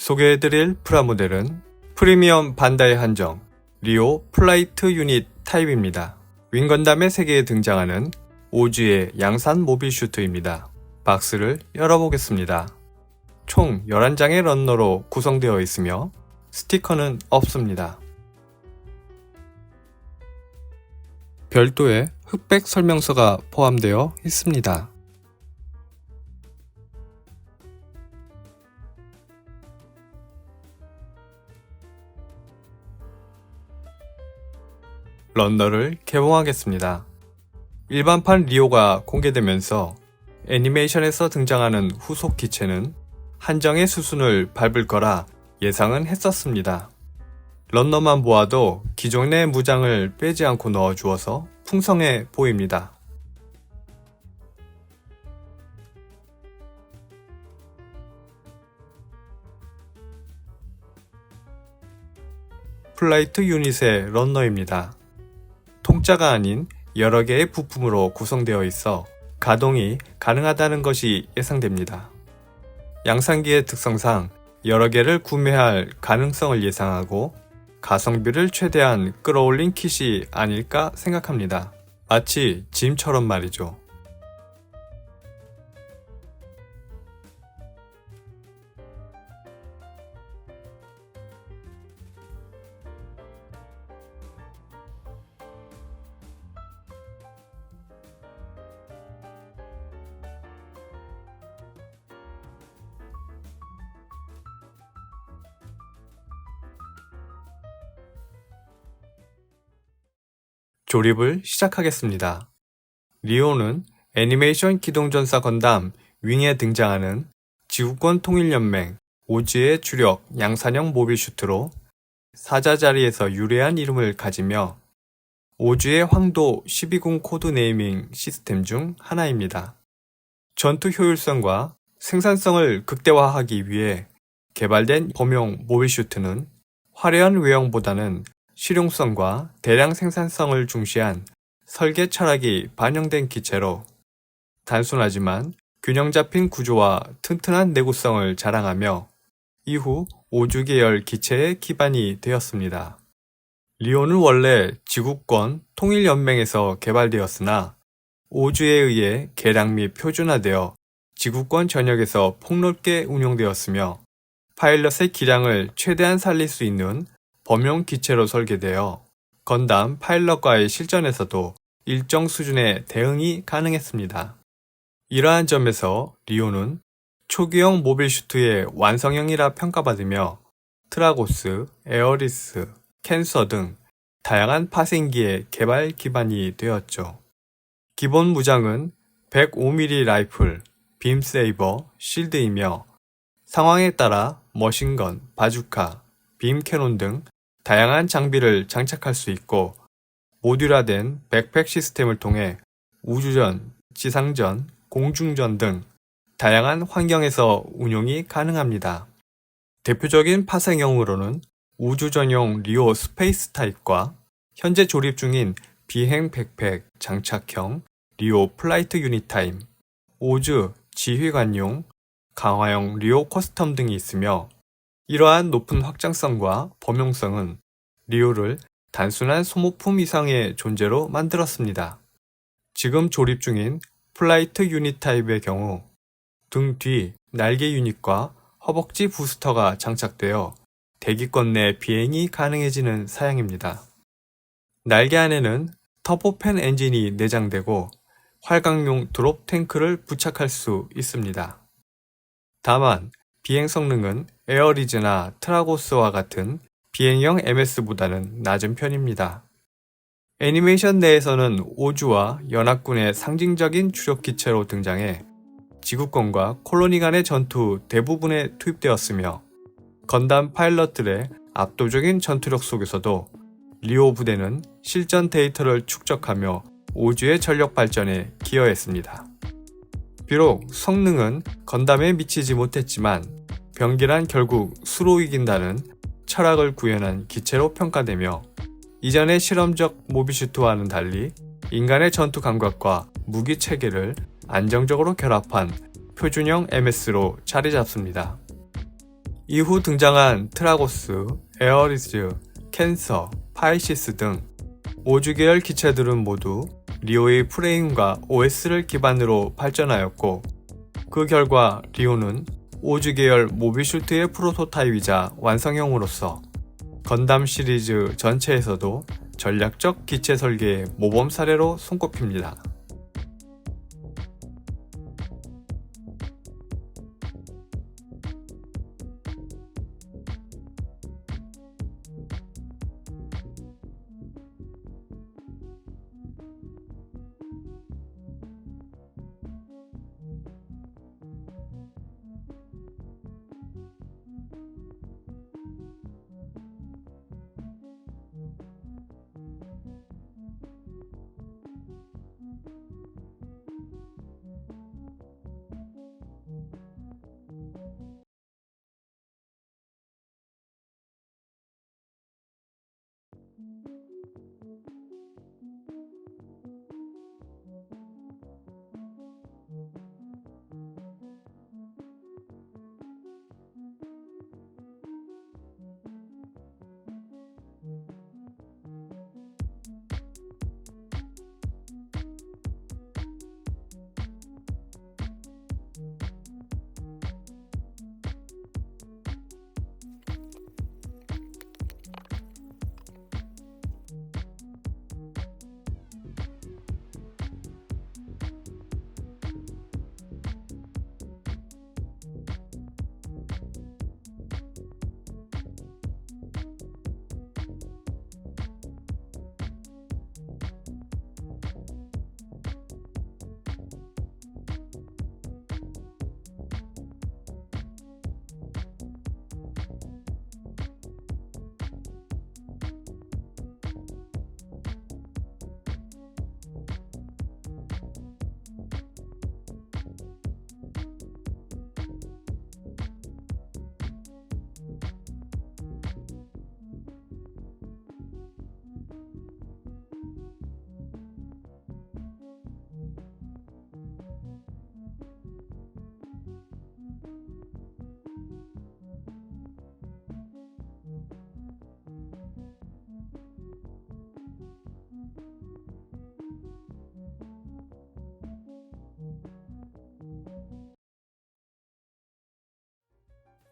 소개해드릴 프라모델은 프리미엄 반다이 한정 리오 플라이트 유닛 타입입니다. 윙건담의 세계에 등장하는 오즈의 양산 모빌 슈트입니다. 박스를 열어보겠습니다. 총 11장의 런너로 구성되어 있으며 스티커는 없습니다. 별도의 흑백 설명서가 포함되어 있습니다. 런너를 개봉하겠습니다. 일반판 리오가 공개되면서 애니메이션에서 등장하는 후속 기체는 한정의 수순을 밟을 거라 예상은 했었습니다. 런너만 보아도 기존의 무장을 빼지 않고 넣어주어서 풍성해 보입니다. 플라이트 유닛의 런너입니다. 통짜가 아닌 여러 개의 부품으로 구성되어 있어 가동이 가능하다는 것이 예상됩니다. 양산기의 특성상 여러 개를 구매할 가능성을 예상하고 가성비를 최대한 끌어올린 킷이 아닐까 생각합니다. 마치 짐처럼 말이죠. 조립을 시작하겠습니다. 리오는 애니메이션 기동전사 건담 윙에 등장하는 지구권 통일연맹 오즈의 주력 양산형 모빌 슈트로 사자 자리에서 유래한 이름을 가지며 오즈의 황도 12궁 코드 네이밍 시스템 중 하나입니다. 전투 효율성과 생산성을 극대화하기 위해 개발된 범용 모빌 슈트는 화려한 외형보다는 실용성과 대량 생산성을 중시한 설계 철학이 반영된 기체로 단순하지만 균형 잡힌 구조와 튼튼한 내구성을 자랑하며 이후 오즈 계열 기체의 기반이 되었습니다. 리오는 원래 지구권 통일연맹에서 개발되었으나 오즈에 의해 개량 및 표준화되어 지구권 전역에서 폭넓게 운용되었으며 파일럿의 기량을 최대한 살릴 수 있는 범용 기체로 설계되어 건담 파일럿과의 실전에서도 일정 수준의 대응이 가능했습니다. 이러한 점에서 리오는 초기형 모빌 슈트의 완성형이라 평가받으며 트라고스, 에어리스, 캔서 등 다양한 파생기의 개발 기반이 되었죠. 기본 무장은 105mm 라이플, 빔 세이버, 실드이며 상황에 따라 머신건, 바주카, 빔 캐논 등 다양한 장비를 장착할 수 있고 모듈화된 백팩 시스템을 통해 우주전, 지상전, 공중전 등 다양한 환경에서 운용이 가능합니다. 대표적인 파생형으로는 우주전용 리오 스페이스 타입과 현재 조립 중인 비행 백팩 장착형 리오 플라이트 유닛 타입, 오즈 지휘관용 강화형 리오 커스텀 등이 있으며 이러한 높은 확장성과 범용성은 리오를 단순한 소모품 이상의 존재로 만들었습니다. 지금 조립 중인 플라이트 유닛 타입의 경우 등 뒤 날개 유닛과 허벅지 부스터가 장착되어 대기권 내 비행이 가능해지는 사양입니다. 날개 안에는 터보팬 엔진이 내장되고 활강용 드롭 탱크를 부착할 수 있습니다. 다만 비행 성능은 에어리즈나 트라고스와 같은 비행형 MS보다는 낮은 편입니다. 애니메이션 내에서는 오즈와 연합군의 상징적인 주력 기체로 등장해 지구권과 콜로니 간의 전투 대부분에 투입되었으며 건담 파일럿들의 압도적인 전투력 속에서도 리오 부대는 실전 데이터를 축적하며 오즈의 전력 발전에 기여했습니다. 비록 성능은 건담에 미치지 못했지만 병기란 결국 수로 이긴다는 철학을 구현한 기체로 평가되며 이전의 실험적 모비슈트와는 달리 인간의 전투 감각과 무기 체계를 안정적으로 결합한 표준형 MS로 자리 잡습니다. 이후 등장한 트라고스, 에어리즈, 캔서, 파이시스 등 5주 계열 기체들은 모두 리오의 프레임과 OS를 기반으로 발전하였고, 그 결과 리오는 5주 계열 모비슈트의 프로토타입이자 완성형으로서 건담 시리즈 전체에서도 전략적 기체 설계의 모범 사례로 손꼽힙니다.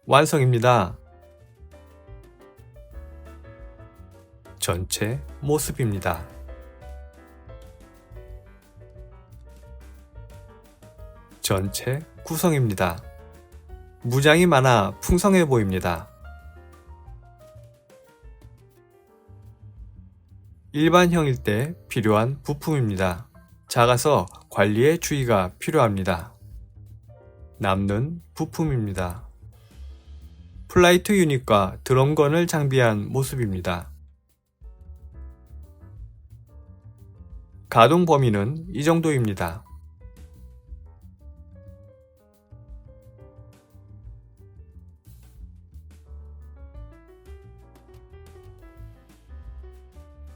완성입니다. 전체 모습입니다. 전체 구성입니다. 무장이 많아 풍성해 보입니다. 일반형일 때 필요한 부품입니다. 작아서 관리에 주의가 필요합니다. 남는 부품입니다. 플라이트 유닛과 드럼건을 장비한 모습입니다. 가동 범위는 이 정도입니다.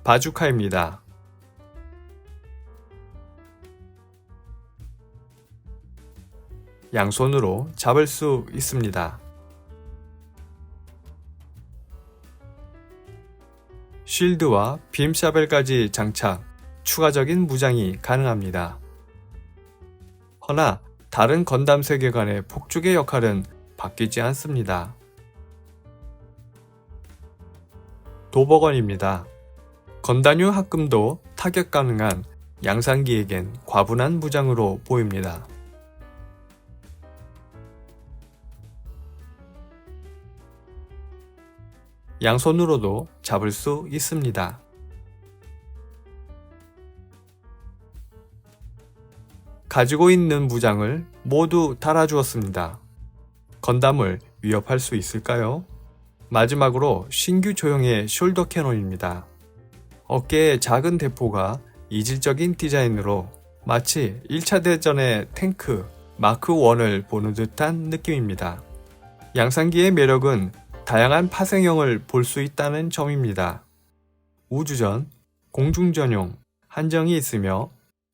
바주카입니다. 양손으로 잡을 수 있습니다. 쉴드와 빔샤벨까지 장착, 추가적인 무장이 가능합니다. 허나 다른 건담 세계관의 폭죽의 역할은 바뀌지 않습니다. 도버건입니다. 건담류 합금도 타격 가능한 양산기에겐 과분한 무장으로 보입니다. 양손으로도 잡을 수 있습니다. 가지고 있는 무장을 모두 달아주었습니다. 건담을 위협할 수 있을까요? 마지막으로 신규 조형의 숄더 캐논입니다. 어깨에 작은 대포가 이질적인 디자인으로 마치 1차 대전의 탱크 마크 1을 보는 듯한 느낌입니다. 양산기의 매력은 다양한 파생형을 볼 수 있다는 점입니다. 우주전, 공중전용, 한정이 있으며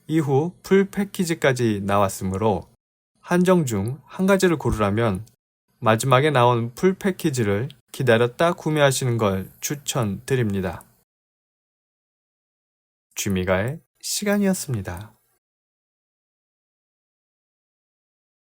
이후 풀 패키지까지 나왔으므로 한정 중 한 가지를 고르라면 마지막에 나온 풀 패키지를 기다렸다 구매하시는 걸 추천드립니다. 취미가의 시간이었습니다.